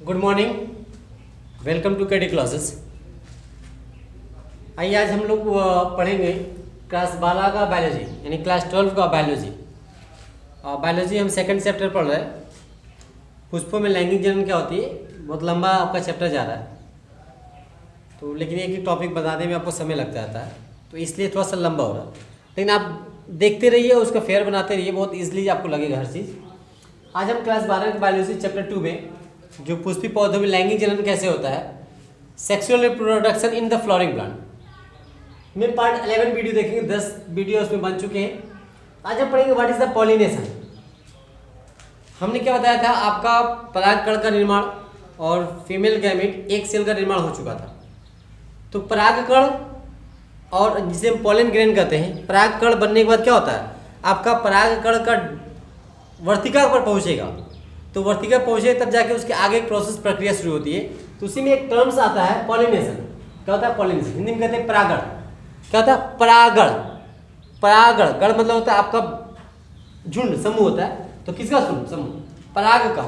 Good morning, welcome to KD classes. आइए आज हम लोग पढ़ेंगे क्लास 12 का बायोलॉजी यानी क्लास 12 का बायोलॉजी। बायोलॉजी हम सेकंड चैप्टर पढ़ रहे हैं। पुष्पों में लैंगिक जनन क्या होती है, बहुत लंबा आपका चैप्टर जा रहा है तो लेकिन एक ही टॉपिक बताने में आपको समय लग जाता है तो इसलिए थोड़ा सा लंबा हो रहा है, लेकिन आप देखते रहिए, उसका फेयर बनाते रहिए, बहुत ईजिली आपको लगेगा हर चीज़। आज हम क्लास 12 की बायोलॉजी चैप्टर 2 में जो पुष्पी पौधों में लैंगिक जनन कैसे होता है, sexual reproduction in the flowering plant में पार्ट 11 वीडियो देखेंगे, 10 वीडियो उसमें बन चुके हैं। आज हम पढ़ेंगे व्हाट इज द पॉलिनेशन। हमने क्या बताया था, आपका परागकण का निर्माण और फीमेल गैमेट एक सेल का निर्माण हो चुका था। तो परागकण और जिसे हम पॉलन ग्रेन कहते हैं, परागकण बनने के बाद क्या होता है, आपका परागकण का वर्तिका पर पहुंचेगा, तो वर्तिका पहुंचे तब जाके उसके आगे एक प्रोसेस प्रक्रिया शुरू होती है। तो उसी में एक टर्म्स आता है पॉलिनेशन। क्या होता है पॉलिनेशन? हिंदी में कहते हैं परागण। क्या होता है? परागण। परागण, गण मतलब होता है आपका झुंड, समूह होता है। तो किसका समूह? पराग का,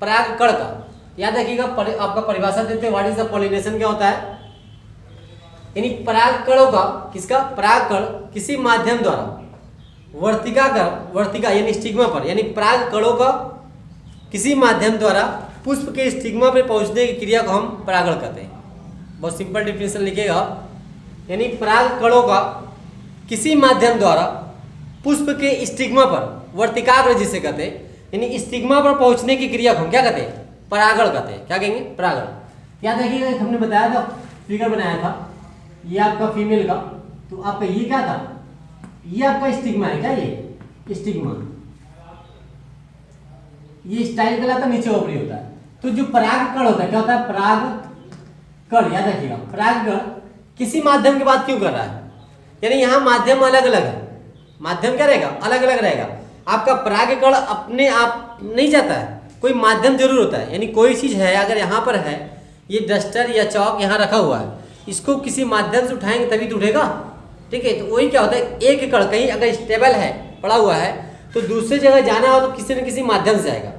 परागकण का। याद रखिएगा, आपका परिभाषा देते हैं व्हाट इज द पॉलिनेशन क्या होता है, यानी परागकणों का, किसका? परागकण किसी माध्यम द्वारा वर्तिका यानी स्टिग्मा पर, यानी परागकणों का किसी माध्यम द्वारा पुष्प के स्टिग्मा पर पहुंचने की क्रिया को हम परागण कहते हैं। बहुत सिंपल डिफिनेशन लिखिएगा, यानी परागकणों का किसी माध्यम द्वारा पुष्प के स्टिग्मा पर, वर्तिकाग्र जिसे कहते हैं, यानी स्टिग्मा पर पहुंचने की क्रिया को हम क्या कहते हैं? परागण कहते हैं। क्या कहेंगे? परागण। याद रखिएगा, हमने बताया था, फिगर बनाया था, ये आपका फीमेल का, तो आपका ये क्या था, ये आपका स्टिग्मा है। क्या ये स्टिग्मा, ये स्टाइल कहलाता है, नीचे ओपरी होता है। तो जो परागकण होता है, क्या होता है? परागकण। याद रखिएगा, परागकण किसी माध्यम की बात क्यों कर रहा है, यानी यहाँ माध्यम अलग अलग है। माध्यम क्या रहेगा? अलग अलग रहेगा। आपका परागकण अपने आप नहीं जाता है, कोई माध्यम जरूर होता है। यानी कोई चीज है, अगर यहाँ पर है, ये डस्टर या चौक यहाँ रखा हुआ है, इसको किसी माध्यम से उठाएंगे तभी तो उठेगा। ठीक है, तो वही क्या होता है, एक कण कहीं अगर स्टेबल है, पड़ा हुआ है, तो दूसरी जगह जाना हो तो किसी न किसी माध्यम से आएगा।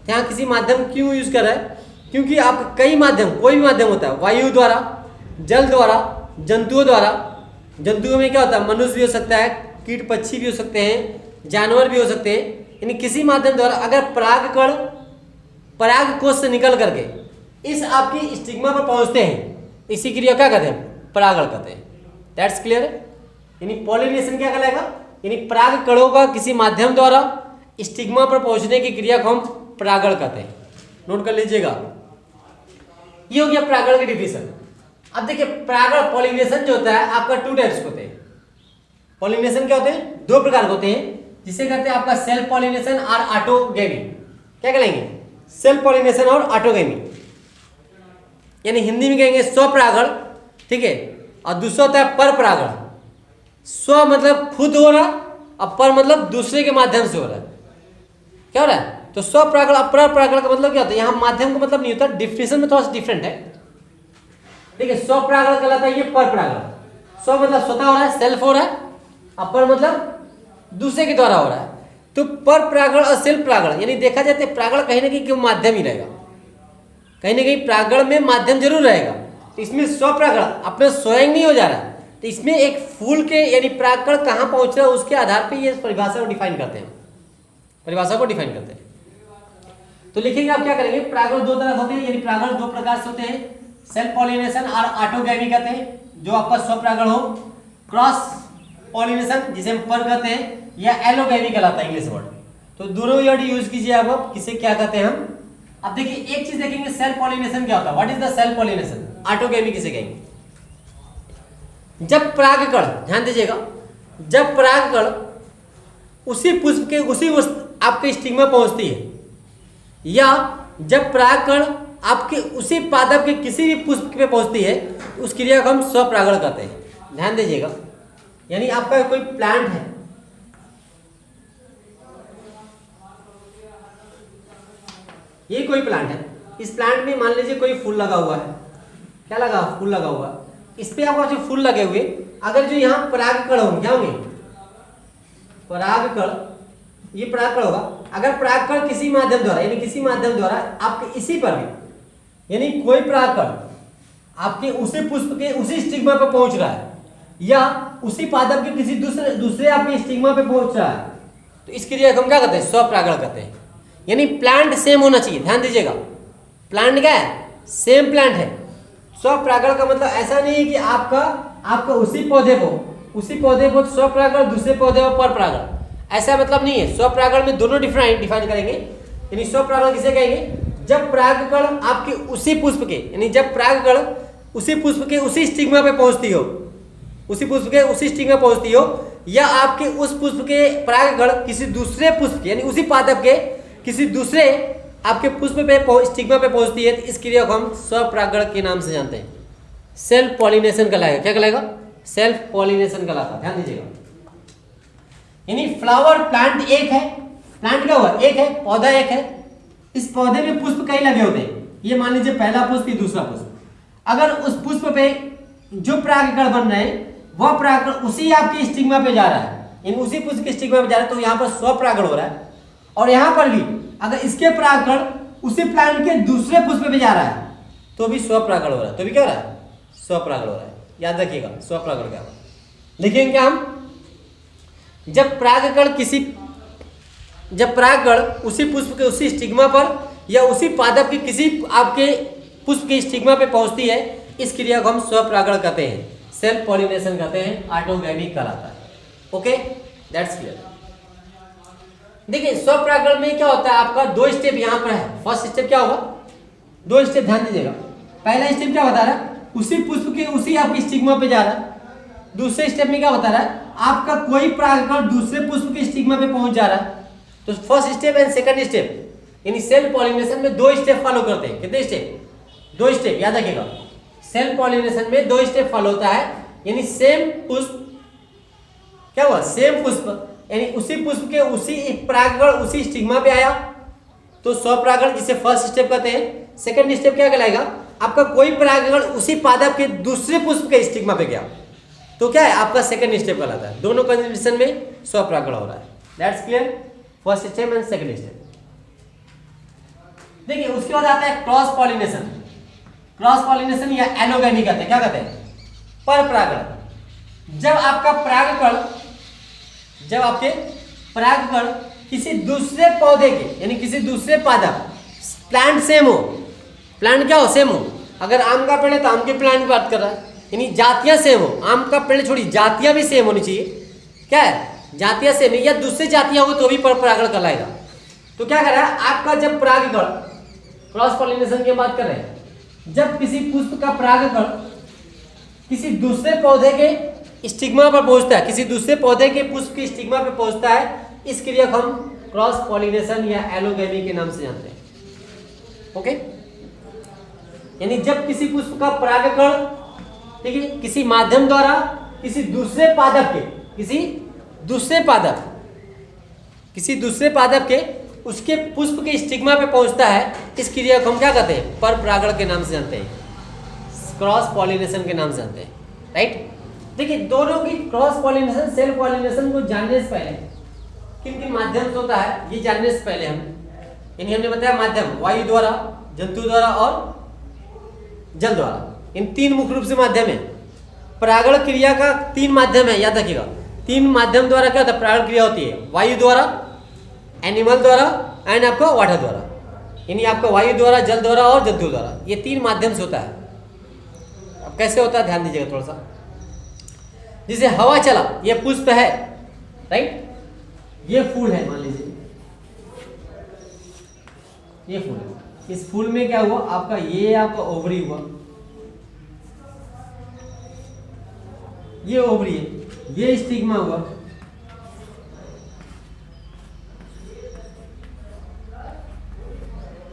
यहाँ किसी माध्यम क्यों यूज कर रहा है, क्योंकि आपका कई माध्यम, कोई भी माध्यम होता है, वायु द्वारा, जल द्वारा, जंतुओं द्वारा। जंतुओं में क्या होता है, मनुष्य भी हो सकता है, कीट पक्षी भी हो सकते हैं, जानवर भी हो सकते हैं। यानी किसी माध्यम द्वारा अगर परागकण पराग कोश से निकल करके इस आपकी स्टिग्मा पर पहुंचते हैं, इसी क्रिया क्या कहते हैं? परागण कहते हैं। That's clear. यानी पॉलिनेशन क्या कहलाएगा, यानी परागकणों का किसी माध्यम द्वारा स्टिग्मा पर पहुंचने की क्रिया को हम परागण कहते हैं। नोट कर लीजिएगा, ये हो गया परागण की डिफिनेशन। अब देखिए, परागण पॉलिनेशन जो होता है आपका 2 टाइप्स होते हैं। पॉलिनेशन क्या होते हैं? 2 प्रकार के होते हैं, जिसे कहते हैं आपका सेल्फ पॉलिनेशन और ऑटोगेमी। क्या कहलाएंगे? सेल्फ पॉलिनेशन और ऑटोगेमी, यानी हिंदी में कहेंगे स्वपरागण। ठीक है, और दूसरा होता है पर परागण। स्व मतलब खुद हो रहा, और पर मतलब दूसरे के माध्यम से हो रहा है। क्या हो रहा है? तो स्वपरागण और पर परागण का मतलब क्या होता है, यहाँ माध्यम का मतलब नहीं होता, डिफिनेशन में थोड़ा सा डिफरेंट है। ठीक है, स्वपरागण कहलाता है ये पर परागण। स्व मतलब स्वतः हो रहा है, सेल्फ हो रहा है, और पर मतलब दूसरे के द्वारा हो रहा है। तो पर परागण और सेल्फ परागण, यानी देखा जाए तो परागण कहीं ना कहीं माध्यम ही रहेगा, कहीं ना कहीं परागण में माध्यम जरूर रहेगा। तो इसमें स्वपरागण अपने स्वयं नहीं हो जा रहा है, तो इसमें एक फूल के यानी परागकण कहाँ पहुंच रहा है उसके आधार पर ये परिभाषा को डिफाइन करते हैं, परिभाषा को डिफाइन करते हैं। तो लिखेंगे, आप क्या करेंगे, परागण 2 तरह होते हैं, यानी परागण 2 प्रकार से होते हैं, सेल्फ पॉलिनेशन और ऑटोगैमी कहते हैं, जो आपका स्वपरागण हो, क्रॉस पॉलिनेशन जिसे हम पर कहते हैं, या एलोगैमी कहलाता है इंग्लिश वर्ड। तो दोनों वर्ड यूज कीजिए आप, किसे क्या कहते हैं हम। अब देखिए, एक चीज देखेंगे, सेल्फ पॉलिनेशन क्या होता है, what is the self pollination. Autogamy किसे कहेंगे? जब परागकण, ध्यान दीजिएगा, जब परागकण उसी पुष्प के उसी आपके स्टिग्मा पहुंचती है, या जब परागकण आपके उसी पादप के किसी भी पुष्प पे पहुंचती है, उस क्रिया को हम स्वपरागण कहते हैं। ध्यान दीजिएगा, यानी आपका कोई प्लांट है, ये कोई प्लांट है, इस प्लांट में मान लीजिए कोई फूल लगा हुआ है। क्या लगा? फूल लगा हुआ। इस पे आपको जो फूल लगे हुए, अगर जो यहाँ परागकण होंगे, क्या होंगे? परागकण, ये परागकण होगा। अगर परागकण किसी माध्यम द्वारा, यानी किसी माध्यम द्वारा आपके इसी पर भी यानी कोई परागकण आपके उसी पुष्प के उसी स्टिग्मा पे पहुंच रहा है या उसी पादप के किसी दूसरे आपके स्टिग्मा पे पहुंच रहा है, तो इस क्रिया को हम क्या कहते हैं? स्वपरागण कहते हैं। यानी प्लांट सेम होना चाहिए, ध्यान दीजिएगा। प्लांट क्या है? सेम प्लांट है। स्वपरागण का मतलब ऐसा नहीं है कि आपका उसी पौधे को स्वपरागण, दूसरे पौधे को परपरागण, ऐसा मतलब नहीं है। स्वपरागण में दोनों डिफाइन करेंगे। यानी स्वपरागण किसे कहेंगे? जब परागकण आपके उसी पुष्प के, यानी जब परागकण उसी पुष्प के उसी स्टिग्मा पे पहुंचती हो, उसी पुष्प के उसी स्टिग्मा पहुंचती हो, या आपके उस पुष्प के परागकण किसी दूसरे पुष्प के, यानी उसी पादप के किसी दूसरे आपके पुष्प पे स्टिग्मा पे पहुंचती है, तो इस क्रिया को हम स्वपरागण के नाम से जानते हैं। सेल्फ पॉलिनेशन कहलाएगा। क्या कहलाएगा? सेल्फ पॉलिनेशन कहलाता है। ध्यान दीजिएगा। यानी फ्लावर प्लांट एक है, प्लांट क्या हुआ? एक है, पौधा एक है। इस पौधे में पुष्प कई लगे होते हैं। ये मान लीजिए पहला पुष्प, दूसरा पुष्प। अगर उस पुष्प पे जो परागकण बन रहे हैं वह परागकण उसी आपके स्टिग्मा पे जा रहा है, यानी उसी पुष्प के स्टिग्मा पे जा रहा है, तो यहाँ पर स्वपरागण हो रहा है। और यहाँ पर भी अगर इसके परागकण उसी प्लांट के दूसरे पुष्प पे जा रहा है तो भी स्वपरागण हो रहा है। तो भी क्या हो रहा है? स्वपरागण हो रहा है। याद रखिएगा स्वपरागण क्या होगा। लिखेंगे क्या हम? जब परागकण उसी पुष्प के उसी स्टिग्मा पर या उसी पादप के किसी आपके पुष्प के स्टिग्मा पे पहुंचती है, इस क्रिया को हम स्वपरागण कहते हैं, सेल्फ पॉलिनेशन कहते हैं, ऑटोगैमी कहलाता है। Okay, that's clear. देखिए स्वपरागण में क्या होता है? आपका दो स्टेप यहाँ पर है। फर्स्ट स्टेप क्या होगा? दो स्टेप, ध्यान दीजिएगा। पहला स्टेप क्या बता रहा है? उसी पुष्प के उसी आपके स्टिग्मा पे जा रहा है। दूसरे स्टेप में क्या बता रहा है? आपका कोई परागकण दूसरे पुष्प के स्टिग्मा पे पहुंच जा रहा है। तो first step and second step, यानी सेल्फ पॉलिनेशन में दो स्टेप फॉलो करते हैं। कितने स्टेप? दो स्टेप, याद रखिएगा। सेल्फ पॉलिनेशन में दो स्टेप फॉलो होता है। यानी सेम पुष्प, क्या हुआ? सेम पुष्प, यानी उसी पुष्प के उसी परागकण उसी स्टिग्मा पे आया तो स्वपरागण, जिसे फर्स्ट स्टेप कहते हैं। सेकंड स्टेप क्या कहलाएगा? आपका कोई परागकण उसी पादप के दूसरे पुष्प के स्टिग्मा पे गया तो क्या है? आपका सेकंड स्टेप कहलाता है। दोनों कंडीशन में स्वपरागण हो रहा है। That's clear. First step and second step. देखिए उसके बाद आता है क्रॉस पॉलिनेशन। क्रॉस पॉलिनेशन या एलोगैमी कहते हैं। क्या कहते हैं? परपरागण। जब आपके परागकण किसी दूसरे पौधे के, यानी किसी दूसरे पादप, प्लांट सेम हो, प्लांट क्या हो? सेम हो। अगर आम का पेड़ है तो आम के प्लांट की बात कर रहा है, यानी जातियां सेम हो। आम का पेड़ छोड़िए, जातियां भी सेम होनी चाहिए। क्या है? जातियां सेम है, या दूसरी जातियां हो तो भी परपरागण कहलाएगा। तो क्या कर रहा है? आपका जब परागकण, क्रॉस पॉलिनेशन की बात कर रहे हैं, जब किसी पुष्प का परागकण किसी दूसरे पौधे के स्टिग्मा पर पहुंचता है, किसी दूसरे पौधे के पुष्प के स्टिग्मा पर पहुंचता है, इस क्रिया को हम क्रॉस पॉलिनेशन या एलोगैमी के नाम से जानते हैं। ओके, यानी जब किसी पुष्प का परागकण, ठीक है, किसी माध्यम द्वारा किसी दूसरे पादप के उसके पुष्प के स्टिग्मा पे पहुंचता है, इस क्रिया को हम क्या कहते हैं? परपरागण के नाम से जानते हैं, क्रॉस पॉलिनेशन के नाम से जानते हैं। राइट। देखिए दोनों की क्रॉस पॉलिनेशन, सेल्फ पॉलिनेशन को जानने से पहले किन किन माध्यम से होता है ये जानने से पहले यानी हमने बताया माध्यम, वायु द्वारा, जंतु द्वारा और जल द्वारा, इन तीन मुख्य रूप से माध्यम है। परागण क्रिया का तीन माध्यम है, याद रखिएगा। तीन माध्यम द्वारा क्या होता है? परागण क्रिया होती है। वायु द्वारा, एनिमल द्वारा एंड आपका वाटर द्वारा, यानी आपका वायु द्वारा, जल द्वारा और जंतु द्वारा, ये तीन माध्यम से होता है। अब कैसे होता है ध्यान दीजिएगा थोड़ा सा। जैसे हवा चला, ये पुष्प है, राइट, ये फूल है, मान लीजिए ये फूल है। इस फूल में क्या हुआ? आपका ये आपका ओवरी हुआ, ये ओवरी है, ये स्टिग्मा हुआ,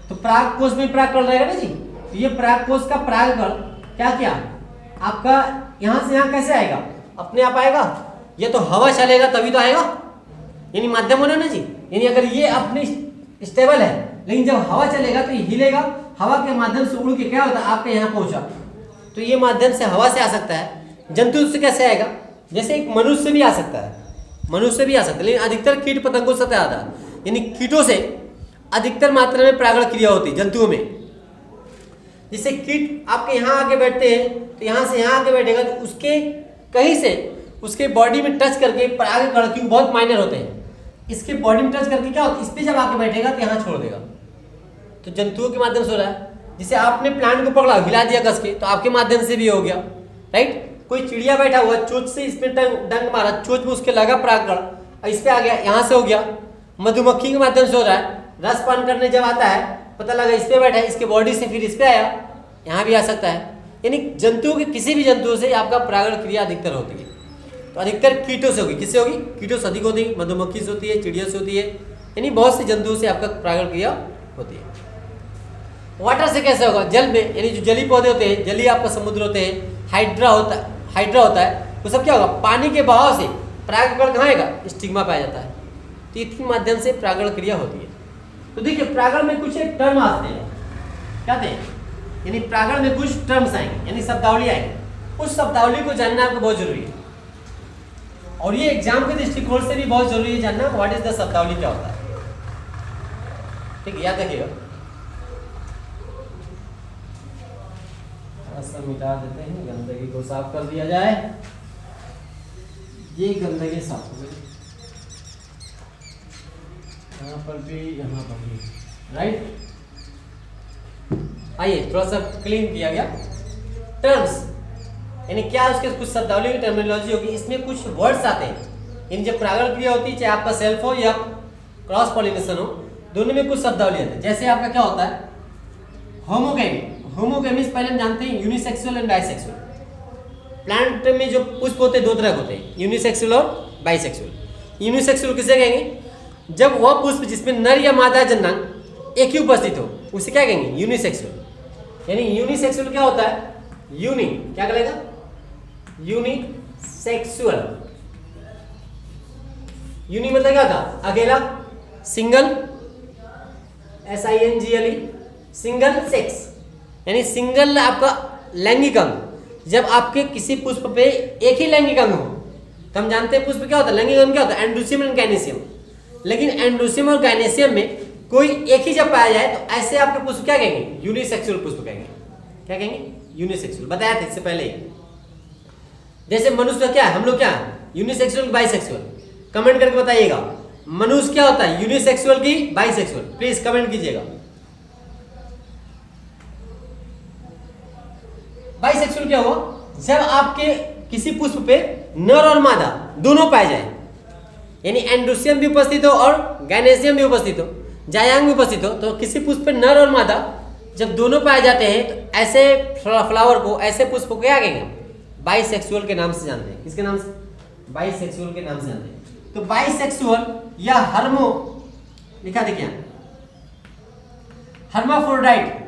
तो पराग कोश में परागकण रहेगा ना जी। तो ये पराग कोश का परागकण क्या किया? आपका यहां से यहां कैसे आएगा? अपने आप आएगा? ये तो हवा चलेगा तभी तो आएगा, यानी माध्यम होना ना जी। यानी अगर ये अपनी स्टेबल है, लेकिन जब हवा चलेगा तो ये हिलेगा, हवा के माध्यम से उड़ के क्या होता है? आपके यहाँ पहुंचा, तो ये माध्यम से हवा से आ सकता है। जंतु से कैसे आएगा? जैसे एक मनुष्य भी आ सकता है, मनुष्य भी आ सकता है, लेकिन अधिकतर कीट पतंगों से आता है, यानी कीटों से अधिकतर मात्रा में परागण क्रिया होती है जंतुओं में। जैसे कीट आपके यहाँ आके बैठते हैं तो यहाँ से यहाँ आके बैठेगा तो उसके कहीं से उसके बॉडी में टच करके परागकण, क्योंकि बहुत माइनर होते हैं, इसके बॉडी में टच करके क्या होता है, इस पे जब आके बैठेगा तो यहाँ छोड़ देगा। तो जंतुओं के माध्यम से हो रहा है। जैसे आपने प्लांट को पकड़ा, हिला दिया कस के, तो आपके माध्यम से भी हो गया, राइट। कोई चिड़िया बैठा हुआ, चोंच से इस पे डंक मारा, चोंच में उसके लगा परागकण, इस पे आ गया, यहाँ से हो गया। मधुमक्खी के माध्यम से हो रहा है, रस पान करने जब आता है पता लगा इस पे बैठा है, इसके बॉडी से फिर इस पे आया, यहाँ भी आ सकता है। यानी जंतुओं के किसी भी जंतुओं से आपका परागण क्रिया अधिकतर होती है। तो अधिकतर कीटों से होगी, किससे होगी, कीटों से अधिक होती है, मधुमक्खी से होती है, चिड़िया से होती है, यानी बहुत से जंतुओं से आपका परागण क्रिया होती है। वाटर से कैसे होगा, जल में, यानी जो जली पौधे होते हैं, जलीय आपका समुद्र होते हैं, हाइड्रा होता है, तो सब क्या होगा, पानी के बहाव से परागकण कहाँ आएगा, स्टिग्मा पाया जाता है। तो इसके माध्यम से परागण क्रिया होती है। तो देखिए परागण में कुछ एक टर्म आते हैं, क्या थे, यानी परागण में कुछ टर्म्स आएंगे, यानी शब्दावली आएंगे। उस शब्दावली को जानना आपको बहुत जरूरी है, और ये एग्जाम के दृष्टिकोण से भी बहुत जरूरी है जानना व्हाट इज द शब्दावली क्या होता है। ठीक है, याद रखिएगा। सब मिटा देते हैं, गंदगी को साफ कर दिया जाए। ये गंदगी साफ हो गई, यहाँ पर भी, यहाँ पर भी, राइट। आइए थोड़ा सा क्लीन किया गया। टर्म्स यानी क्या, उसके कुछ शब्दावली की टर्मिनोलॉजी होगी, इसमें कुछ वर्ड्स आते हैं। इन जब परागण क्रिया होती है, चाहे आपका सेल्फ हो या क्रॉस पॉलिनेशन हो, दोनों में कुछ शब्दावली आते हैं। जैसे आपका क्या होता है, होमोगेमी। होमोगेमी पहले हम जानते हैं यूनिसेक्सुअल एंड बाइसेक्सुअल। प्लांट में जो पुष्प होते हैं दो तरह के होते हैं, यूनिसेक्सुअल और बाइसेक्सुअल। यूनिसेक्सुअल किसे कहेंगे, जब वह पुष्प जिसमें नर या मादा जननांग एक ही उपस्थित हो, उसे क्या कहेंगे, यूनिसेक्सुअल। यानी यूनिसेक्सुअल क्या होता है, यूनि क्या कहेगा, यूनिसेक्सुअल। यूनि मतलब क्या था, अकेला, सिंगल, SINGLE, सिंगल सेक्स, यानी सिंगल आपका लैंगिक अंग। जब आपके किसी पुष्प पे एक ही लैंगिक अंग हो, तो हम जानते हैं पुष्प क्या होता है, लैंगिक अंग क्या होता है, एंड्रोसियम एंड गायनेसियम। लेकिन एंड्रोसियम और गायनेसियम में कोई एक ही जब पाया जाए तो ऐसे आपके पुष्प क्या कहेंगे, यूनिसेक्सुअल पुष्प कहेंगे। क्या कहेंगे, यूनिसेक्सुअल। बताया था इससे पहले। जैसे मनुष्य क्या है, हम लोग क्या है, यूनिसेक्सुअल बाइसेक्सुअल। कमेंट करके बताइएगा मनुष्य क्या होता है, यूनिसेक्सुअल की बाइसेक्सुअल, प्लीज कमेंट कीजिएगा। बाइसेक्सुअल क्या हुआ, जब आपके किसी पुष्प पे नर और मादा दोनों पाए जाए, यानी एंड्रोसियम भी उपस्थित हो और गायनेसियम भी उपस्थित हो, जायांग भी उपस्थित हो, तो किसी पुष्प पे नर और मादा जब दोनों पाए जाते हैं तो ऐसे फ्लावर को, ऐसे पुष्प को क्या कहेंगे, बाइसेक्सुअल के नाम से जानते हैं। किसके नाम से, बाइसेक्सुअल के नाम से जानते हैं। तो बाइसेक्सुअल या हर्मो लिखा देखिए, हर्माफ्रोडाइट,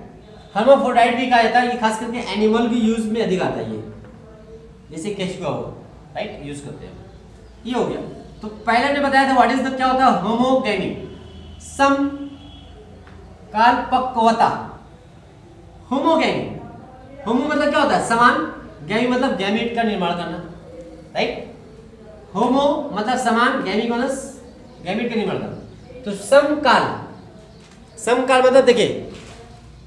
हर्माफ्रोडाइट भी कहा जाता है। ये खास करके एनिमल भी यूज में अधिक आता है, ये जैसे केचुआ हो, राइट, यूज करते हैं। ये हो गया। तो पहले ने बताया था व्हाट इज द क्या होता है, होमोगेमी, सम काल पक्वता। होमोगेमी, होमो मतलब क्या होता है, समान, गैमी मतलब गैमीट का निर्माण करना, राइट। होमो मतलब समान, गैमी मतलब गैमीट का निर्माण करना। तो समकाल, समकाल मतलब देखिए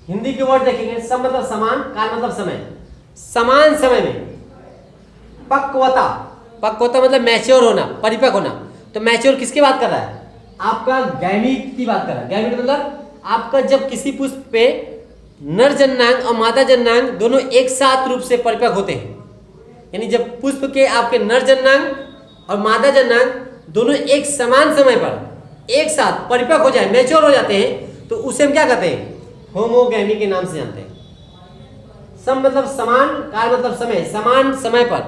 हिंदी के वर्ड देखेंगे, सम मतलब समान, काल मतलब समय, समान समय में। पक्वता, पक्वता मतलब मैच्योर होना, परिपक्व होना। तो मैच्योर किसकी बात कर रहा है, आपका गैमीट की बात कर रहा है। गैमीट मतलब आपका जब किसी पुष्प पे नर जननांग और मादा जननांग दोनों एक साथ रूप से परिपक्व होते हैं, यानी जब पुष्प के आपके नर जननांग और मादा जननांग दोनों एक समान समय पर एक साथ परिपक्व हो जाए, मैच्योर हो जाते हैं, तो उसे हम क्या कहते हैं, होमोगेमी के नाम से जानते हैं। सम मतलब समान, काल मतलब समय, समान समय पर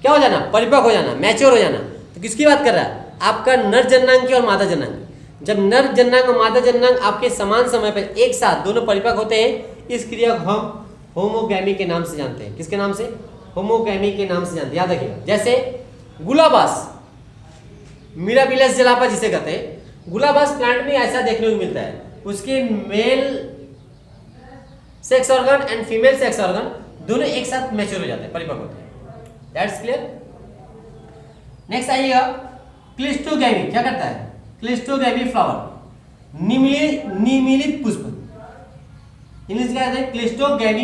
क्या हो जाना, परिपक्व हो जाना, मैच्योर हो जाना। तो किसकी बात कर रहा है, आपका नर जननांग की और मादा जननांग। जब नर जननांग और मादा जननांग आपके समान समय पर एक साथ दोनों परिपक्व होते हैं, इस क्रिया को हम होमोगेमी के नाम से जानते हैं। किसके नाम से, होमोगेमी के नाम से जानते हैं। याद रखिएगा, जैसे गुलाबास, मिराबिलस जलापा जिसे कहते हैं, गुलाबास प्लांट में ऐसा देखने को मिलता है, उसके male sex organ and female sex organ दोनों एक साथ मैच्योर हो जाते हैं, परिपक्व होते हैं। That's clear. नेक्स्ट आइएगा, क्लिस्टोगैमी क्या करता है, क्लिस्टोगैमी फ्लावर, निमिलित पुष्प, इंग्लिश क्या कहते हैं, क्लिस्टोगैमी,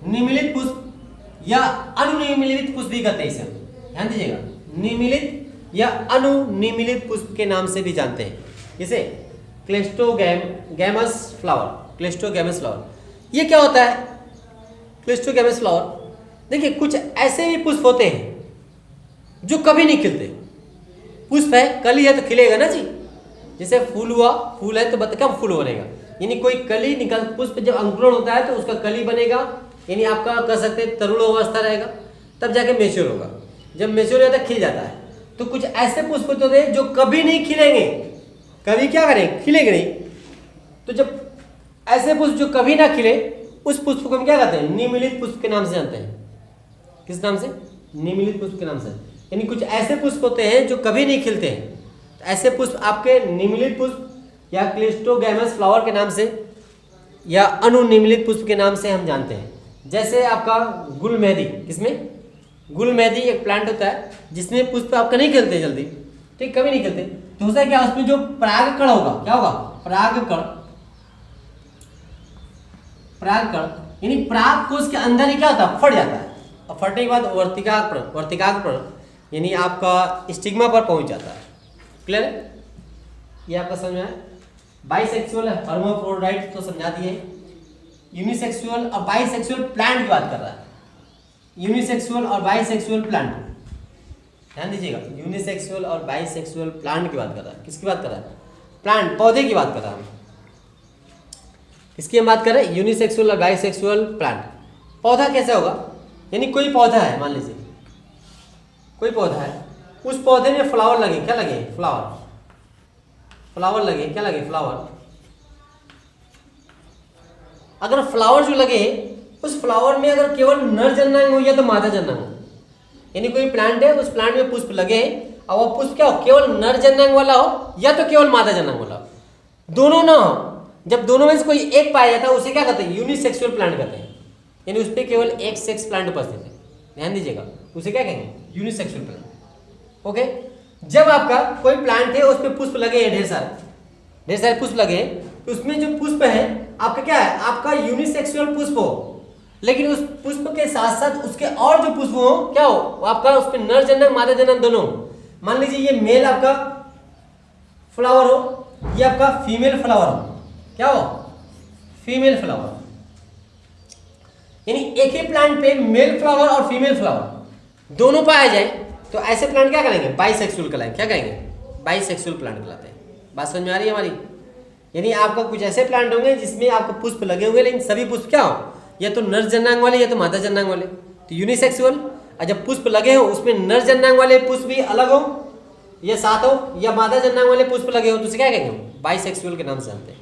निमिलित पुष्प या अनुनिमिलित पुष्प भी कहते हैं इसे, ध्यान दीजिएगा, निमिलित या अनुनिमिलित पुष्प के नाम से भी जानते हैं इसे, क्लिस्टोगैमस फ्लावर, क्लिस्टोगैमस फ्लावर। ये क्या होता है क्लिस्टोगैमस फ्लावर? देखिए कुछ ऐसे भी पुष्प होते हैं जो कभी नहीं खिलते। पुष्प है, कली है तो खिलेगा ना जी, जैसे फूल हुआ, फूल है तो कब फूल बनेगा, यानी कोई कली निकल, पुष्प जब अंकुरण होता है तो उसका कली बनेगा, यानी आपका कह सकते हैं तरुण अवस्था रहेगा, तब जाके मेच्योर होगा, जब मेच्योर होता है खिल जाता है। तो कुछ ऐसे पुष्प होते हैं जो कभी नहीं खिलेंगे, कभी क्या करें, खिलेंगे नहीं। तो जब ऐसे पुष्प जो कभी ना खिले, उस पुष्प को हम क्या कहते हैं, निमिलित पुष्प के नाम से जानते हैं। किस नाम से? निमिलित पुष्प के नाम से। यानी कुछ ऐसे पुष्प होते हैं जो कभी नहीं खिलते हैं, तो ऐसे पुष्प आपके निमिलित पुष्प या क्लिस्टोगैमस फ्लावर के नाम से या अनुनिमिलित पुष्प के नाम से हम जानते हैं। जैसे आपका गुल मेहंदी, किसमें? गुल मेहंदी एक प्लांट होता है जिसमें पुष्प आपका नहीं खिलते जल्दी, ठीक, कभी नहीं खिलते। तो होता है क्या, उसमें जो परागकण होगा, क्या होगा, परागकण, परागकण यानी पराग कोश के अंदर ही क्या होता है, फट जाता है, और फटने के बाद वर्तिकाग्र यानी आपका स्टिग्मा पर पहुंच जाता है। क्लियर है? ये आपका समझ में आया? बाइसेक्सुअल हर्माफ्रोडाइट तो समझा दिए, यूनिसेक्सुअल और बाइसेक्सुअल प्लांट की बात कर रहा है, यूनिसेक्सुअल और बाइसेक्सुअल प्लांट, ध्यान दीजिएगा, यूनिसेक्सुअल और बाइसेक्सुअल प्लांट की बात कर रहा है। किसकी बात कर रहा है? प्लांट, पौधे की बात कर रहा है। इसकी हम बात कर रहे हैं यूनिसेक्सुअल और बाइसेक्सुअल प्लांट। पौधा कैसे होगा, यानी कोई पौधा है, मान लीजिए कोई पौधा है, उस पौधे में फ्लावर लगे, क्या लगे, फ्लावर, फ्लावर लगे, क्या लगे, फ्लावर। अगर फ्लावर जो लगे, उस फ्लावर में अगर केवल नर जननांग हो या तो मादा जननांग हो, यानी कोई प्लांट है, उस प्लांट में पुष्प लगे और वो पुष्प क्या हो, केवल नर जननांग वाला हो या तो केवल मादा जननांग वाला हो, दोनों ना हो। जब दोनों में से कोई एक पाया जाता है उसे क्या कहते हैं, यूनिसेक्सुअल प्लांट कहते हैं, यानी उस पर केवल एक सेक्स प्लांट उपस्थित है। ध्यान दीजिएगा, उसे क्या कहेंगे, यूनिसेक्सुअल प्लांट। ओके, जब आपका कोई प्लांट है उस पर पुष्प लगे हैं, ढेर सारे पुष्प लगे, तो उसमें जो पुष्प है आपका क्या है, आपका यूनिसेक्सुअल पुष्प हो, लेकिन उस पुष्प के साथ साथ उसके और जो पुष्प हो क्या हो, आपका उस पर नर जनन मादा जनन दोनों। मान लीजिए ये मेल आपका फ्लावर हो, ये आपका फीमेल फ्लावर हो, क्या हो, फीमेल फ्लावर। यानी एक ही प्लांट पे मेल फ्लावर और फीमेल फ्लावर दोनों पाया जाए तो ऐसे प्लांट क्या करेंगे, बाइसेक्सुअल कहलाएंगे। क्या कहेंगे, बाइसेक्सुअल प्लांट कहलाते हैं। बात समझ में आ रही है हमारी? यानी आपका कुछ ऐसे प्लांट होंगे जिसमें आपको पुष्प लगे होंगे, लेकिन सभी पुष्प क्या हो, या तो नर जननांग वाले या तो मादा जननांग वाले, तो यूनिसेक्सुअल। और जब पुष्प लगे हो उसमें नर जननांग वाले पुष्प भी अलग हो या साथ हो, या मादा जननांग वाले पुष्प लगे हो, तो उसे क्या कहेंगे, बाइसेक्सुअल के नाम से जानते हैं।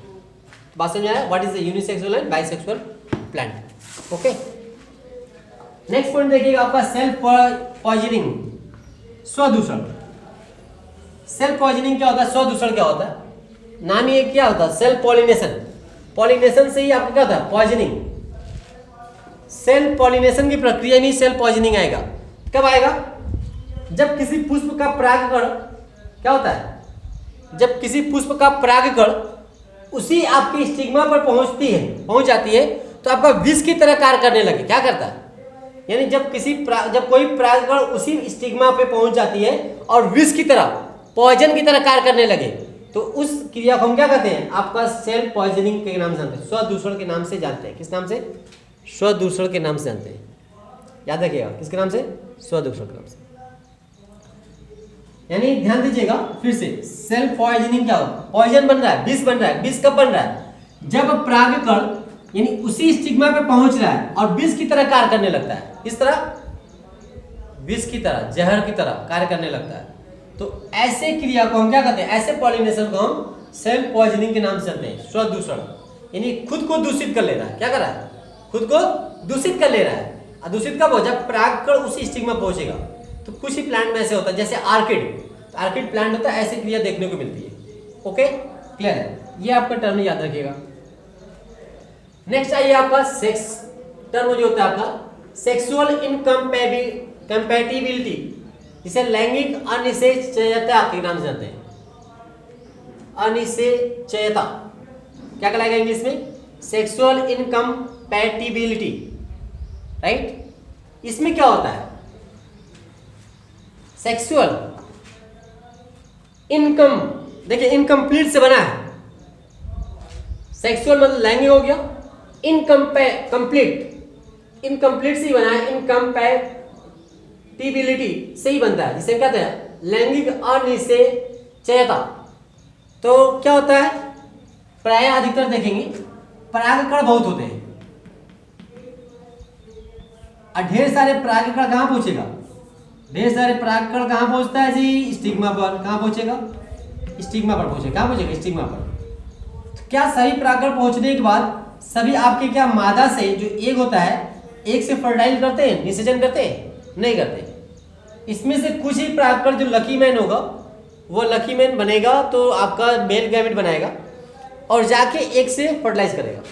बात समझ में आया? What is the unisexual and bisexual plant. Okay, next point देखिएगा आपका सेल्फ पॉइजनिंग, स्वदूषण। सेल्फ पॉइजनिंग क्या होता है, स्वदूषण क्या होता है, नाम ही क्या होता है, सेल्फ पॉलिनेशन। पॉलिनेशन से ही आपका क्या होता है, पॉइजनिंग। सेल्फ पॉलिनेशन की प्रक्रिया में सेल्फ पॉइजनिंग आएगा। कब आएगा, जब किसी पुष्प का परागकण क्या होता है, जब किसी पुष्प का परागकण उसी आपकी स्टिग्मा पर पहुंच जाती है तो आपका विष की तरह कार्य करने लगे। क्या करता है, यानी जब कोई परागकण उसी स्टिग्मा पे पहुंच जाती है और विष की तरह, पॉइजन की तरह कार्य करने लगे, तो उस क्रिया को हम क्या कहते हैं, आपका सेल्फ पॉइजनिंग के नाम से जानते हैं, स्वदूषण के नाम से जानते हैं। किस नाम से, स्वदूषण के नाम से जानते हैं। याद रखिएगा, किसके नाम से, स्वदूषण के नाम से। यानी ध्यान दीजिएगा फिर से, सेल्फ पॉइजनिंग क्या होता है, पॉइजन बन रहा है, विष बन रहा है। विष कब बन रहा है, जब परागकण यानी उसी स्टिग्मा पे पहुंच रहा है और विष की तरह कार्य करने लगता है। इस तरह विष की तरह, जहर की तरह कार्य करने लगता है, तो ऐसे क्रिया को हम क्या कहते हैं, ऐसे पॉलिनेशन को हम सेल्फ पॉइजनिंग के नाम से जानते हैं, स्वदूषण। यानी खुद को दूषित कर ले रहा है। क्या कर रहा है, खुद को दूषित कर ले रहा है। और दूषित कब हो, जब परागकण उसी स्टिग्मा पहुंचेगा। तो कुछ ही प्लांट में ऐसे होता है, जैसे आर्किड, तो आर्किड प्लांट होता है, ऐसी क्रिया देखने को मिलती है। ओके, क्लियर है? ये आपका टर्म याद रखिएगा। नेक्स्ट आइए आपका सेक्स टर्म जो होता है आपका सेक्सुअल इनकम्पैटिबिलिटी, इसे लैंगिक अनिषेचयता के नाम से जानते हैं। अनिषेचयता क्या कहलाएगा इंग्लिश में, सेक्सुअल इनकम्पैटिबिलिटी, राइट। इसमें क्या होता है, सेक्सुअल इनकम, देखिए इनकम्प्लीट से बना है, सेक्सुअल मतलब लैंगिक हो गया, इनकम्प्लीट से ही बना है, इनकम्पैटिबिलिटी से ही बनता है, जिसे कहते हैं लैंगिक अनिषेचयता। तो क्या होता है, प्राय अधिकतर देखेंगे परागकण बहुत होते हैं, और ढेर सारे परागकण कहाँ पहुंचेगा, ढेर सारे परागकण कहाँ पहुंचता है जी, स्टिग्मा पर। कहाँ पहुंचेगा, स्टिग्मा पर पहुंचेगा। कहाँ पहुंचेगा, स्टिग्मा पर। तो क्या सभी परागकण पहुंचने के बाद सभी आपके क्या मादा से जो एग होता है, एग से फर्टाइल करते हैं, निषेचन करते हैं, नहीं करते। इसमें से कुछ ही परागकण जो लकी मैन होगा, वो लकी मैन बनेगा तो आपका मेल गैमेट बनाएगा और जाके एग से फर्टिलाइज करेगा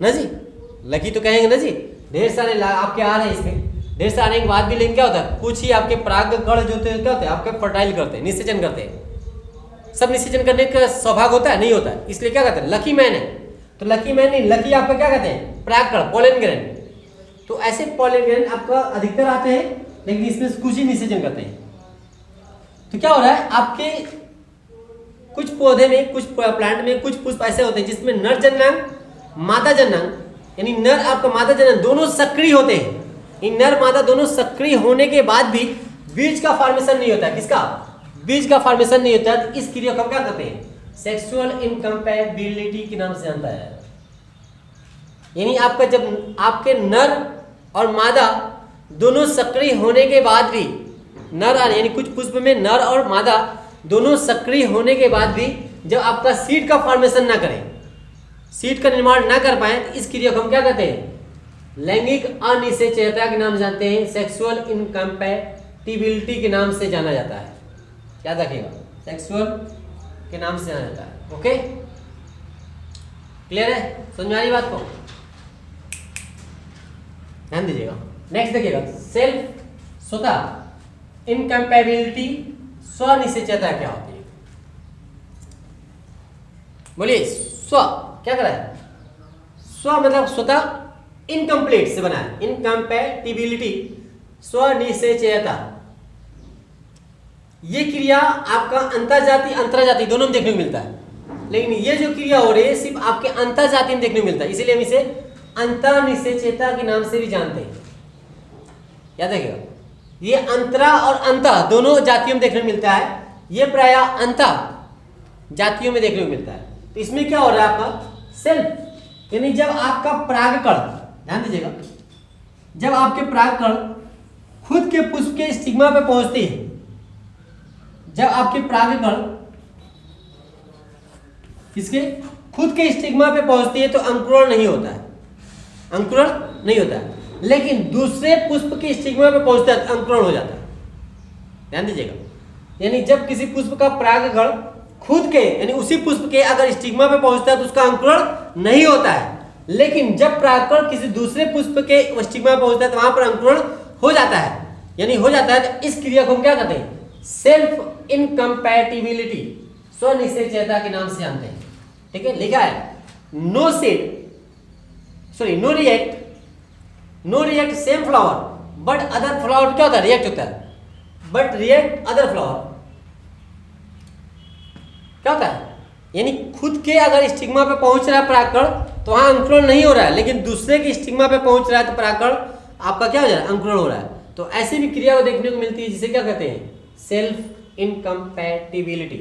ना जी। लकी तो कहेंगे ना जी, ढेर सारे आपके आ रहे हैं इसमें, ढेर सारे आने के बाद भी, लेकिन क्या होता है, कुछ ही आपके परागकण जो होते हैं क्या होते हैं, आपके फर्टाइल करते हैं, निषेचन करते हैं। सब निषेचन करने का सौभाग्य होता है, नहीं होता है, इसलिए क्या कहते हैं, लकी मैन है। तो लकी मैन नहीं, लकी आपका क्या कहते हैं, परागकण, पोलन ग्रैंड। तो ऐसे पोलन ग्रैंड आपका अधिकतर आते हैं, लेकिन इसमें कुछ ही निषेचन करते हैं। तो क्या हो रहा है, आपके कुछ पौधे में, कुछ प्लांट में कुछ पुष्प ऐसे होते हैं जिसमें नर जननांग, मादा जननांग, यानी नर आपका मादा जननांग दोनों सक्रिय होते हैं। इन नर मादा दोनों सक्रिय होने के बाद भी बीज का फॉर्मेशन नहीं होता है। किसका, बीज का फॉर्मेशन नहीं होता है। इस क्रिया को क्या कहते हैं, सेक्सुअल इनकम्पैटिबिलिटी के नाम से जानता है। यानी आपका जब आपके नर और मादा दोनों सक्रिय होने के बाद भी, नर यानी कुछ पुष्प में नर और मादा दोनों सक्रिय होने के बाद भी जब आपका सीड का फॉर्मेशन ना करें, सीड का निर्माण ना कर पाए, तो इस क्रिया को हम क्या कहते हैं, लैंगिक अनिषेचयता के नाम से जानते हैं, सेक्सुअल इनकम्पैटिबिलिटी के नाम से जाना जाता है। याद रखिएगा, सेक्सुअल के नाम से जाना जाता है। ओके, क्लियर है, समझ में आ रही बात को, ध्यान दीजिएगा। नेक्स्ट देखिएगा, सेल्फ स्वतः इनकम्पैटिबिलिटी, स्वनिषेचयता क्या होती है, बोलिए। स्व क्या कर रहा है, स्व मतलब स्वतः, इनकम्प्लीट से बना है, इनकम्पैटिबिलिटी, स्वनिषेचयता। ये क्रिया आपका अंतरजाति अंतरजाति दोनों में देखने को मिलता है, लेकिन ये जो क्रिया हो रही है सिर्फ आपके अंतरजाति में देखने को मिलता है, इसीलिए हम इसे अंतरनिषेचयता के नाम से भी जानते हैं। याद रखिएगा, ये अंतरा और अंतः दोनों जातियों में देखने को मिलता है, ये प्राय अंतः जातियों में देखने को मिलता है। तो इसमें क्या हो रहा है आपका सेल्फ, यानी जब आपका परागकण, ध्यान दीजिएगा, जब आपके परागकण खुद के पुष्प के स्टिग्मा पे पहुंचते हैं, जब आपके परागकण किसके खुद के स्टिग्मा पे पहुंचती है तो अंकुरण नहीं होता है, अंकुरण नहीं होता है। लेकिन दूसरे पुष्प के स्टिग्मा पे पहुंचता है तो अंकुरण हो जाता है। ध्यान दीजिएगा, यानी जब किसी पुष्प का परागकण खुद के यानी उसी पुष्प के अगर स्टिग्मा पे पहुंचता है तो उसका अंकुरण नहीं होता है, लेकिन जब परागकण किसी दूसरे पुष्प के स्टिग्मा पे पहुंचता है तो वहां पर अंकुरण हो जाता है, यानी हो जाता है। तो इस क्रिया को हम क्या कहते हैं, सेल्फ इनकम्पैटिबिलिटी, स्वनिषेचयता के नाम से जानते हैं। ठीक है, लिखा है no seed, sorry no react same flower but other flower, क्या होता है, रिएक्ट होता है, बट रिएक्ट अदर फ्लावर। क्या होता है, यानी खुद के अगर स्टिग्मा पे पहुंच रहा है परागकण तो वहां अंकुरण नहीं हो रहा है, लेकिन दूसरे के स्टिग्मा पे पहुंच रहा है तो परागकण आपका क्या हो जा रहा है, अंकुरण हो रहा है। तो ऐसी भी क्रिया को देखने को मिलती है जिसे क्या कहते हैं, सेल्फ इनकम्पैटिबिलिटी।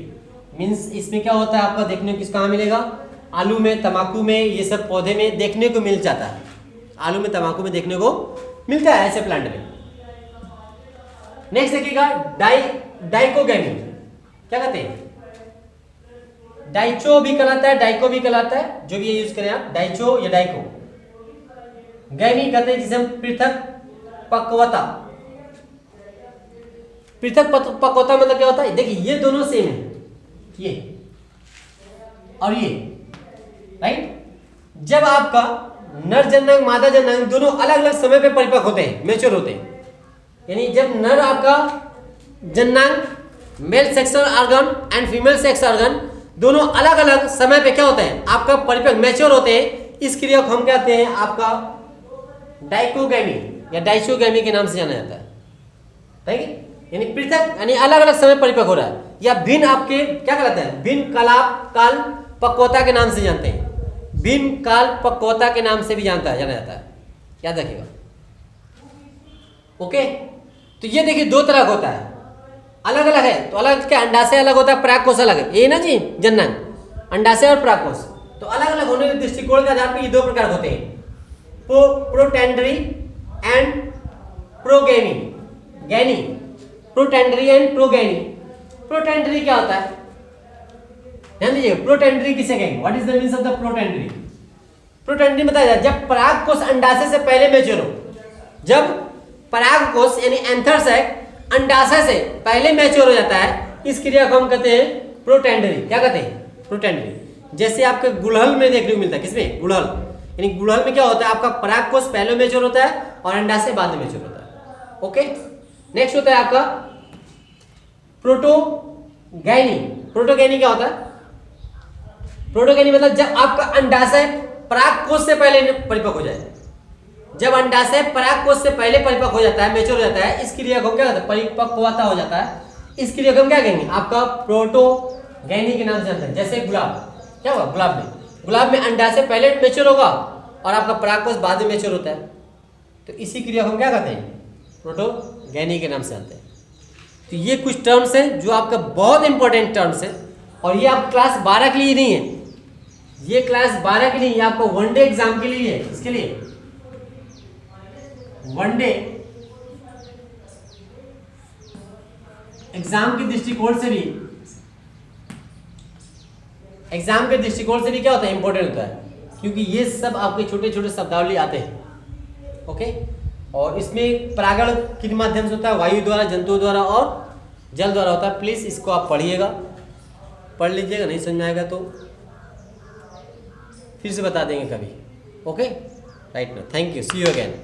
मीन्स इसमें क्या होता है आपका देखने को, किस कहाँ मिलेगा, आलू में, तंबाकू में, ये सब पौधे में देखने को मिल जाता है, आलू में तंबाकू में देखने को मिलता है, ऐसे प्लांट में। नेक्स्ट देखिएगा, डाइकोगैमी, क्या कहते हैं, डाइचो भी कहलाता है, डाइको भी कहलाता है, जो भी ये यूज करें आप, डाइचो या डाइको। गैमी कहते हैं जिसे हम पृथक पक्वता, पृथक पक्वता मतलब क्या होता है, देखिए ये दोनों सेम है, ये और ये, राइट। जब आपका नर जननांग मादा जननांग दोनों अलग अलग समय पे परिपक्व होते हैं, मैच्योर होते हैं, यानी जब नर आपका जननांग male sexual organ and female sex organ दोनों अलग अलग समय पे क्या होते हैं आपका परिपक्व मैच्योर होते हैं, इस क्रिया को हम कहते हैं आपका डाइकोगैमी या डाइसोगैमी के नाम से जाना जाता है, ठीक है। यानी पृथक यानी अलग अलग समय परिपक्व हो रहा है, या भिन्न आपके क्या कहलाते हैं, भिन्न काल पक्वता के नाम से जानते हैं, भिन्न काल पक्वता के नाम से भी जाना जाता है, याद रखिएगा। ओके, तो ये देखिए दो तरह का होता है, अलग अलग है। तो अलग क्या, अंडाशय अलग होता है, परागकोश अलग है, ये ना जी जननांग, अंडाशय और परागकोश। तो अलग अलग होने के दृष्टिकोण के आधार पर ये दो प्रकार होते हैं, प्रोटेंडरी एंड प्रोगैनी, गैनी, प्रोटेंडरी एंड प्रोगैनी। प्रोटेंडरी क्या होता है, ध्यान दीजिए, प्रोटेंडरी किसे कहेंगे, what is the means of the protandry. Protandry बताया जाए जब परागकोश अंडाशय से पहले मैच्योर हो, जब परागकोश यानी एंथर सैक अंडाशय से पहले मैच्योर हो जाता है, इस क्रिया को हम कहते हैं प्रोटेंडरी। क्या कहते हैं, प्रोटेंडरी। जैसे आपके गुड़हल में देखने को मिलता है, किसमें, गुड़हल, यानी गुड़हल में क्या होता है, आपका परागकोश पहले मैच्योर होता है और अंडाशय बाद में मैच्योर होता है। ओके, नेक्स्ट होता है आपका प्रोटोगैनी। प्रोटोगैनी क्या होता है, प्रोटोगैनी मतलब जब आपका अंडाशय परागकोश से पहले परिपक्व हो जाए, जब अंडाशय परागकोश से पहले परिपक्व हो जाता है, मैच्योर हो जाता है, इस क्रिया को क्या कहते हैं, परिपक्वता हो जाता है, इस क्रिया को हम क्या कहेंगे, आपका प्रोटोगैनी के नाम से जानते हैं। जैसे गुलाब, क्या हुआ, गुलाब में अंडाशय पहले मैच्योर होगा और आपका परागकोश बाद में मैच्योर होता है, तो इसी क्रिया को हम क्या कहते हैं, प्रोटोगैनी के नाम से जानते हैं। तो ये कुछ टर्म्स हैं जो आपका बहुत इंपॉर्टेंट टर्म्स है, और ये आप क्लास 12 के लिए नहीं है, ये क्लास 12 के लिए, ये आपको वनडे एग्जाम के लिए है, इसके लिए वनडे एग्जाम के दृष्टिकोण से भी, एग्जाम के दृष्टिकोण से भी क्या होता है, इंपॉर्टेंट होता है, क्योंकि ये सब आपके छोटे छोटे शब्दावली आते हैं। ओके, और इसमें परागण किन माध्यम से होता है, वायु द्वारा, जंतुओं द्वारा और जल द्वारा होता है। प्लीज इसको आप पढ़िएगा, पढ़ लीजिएगा, नहीं समझ में आएगा तो फिर से बता देंगे कभी। ओके, राइट ना, thank you, see you again.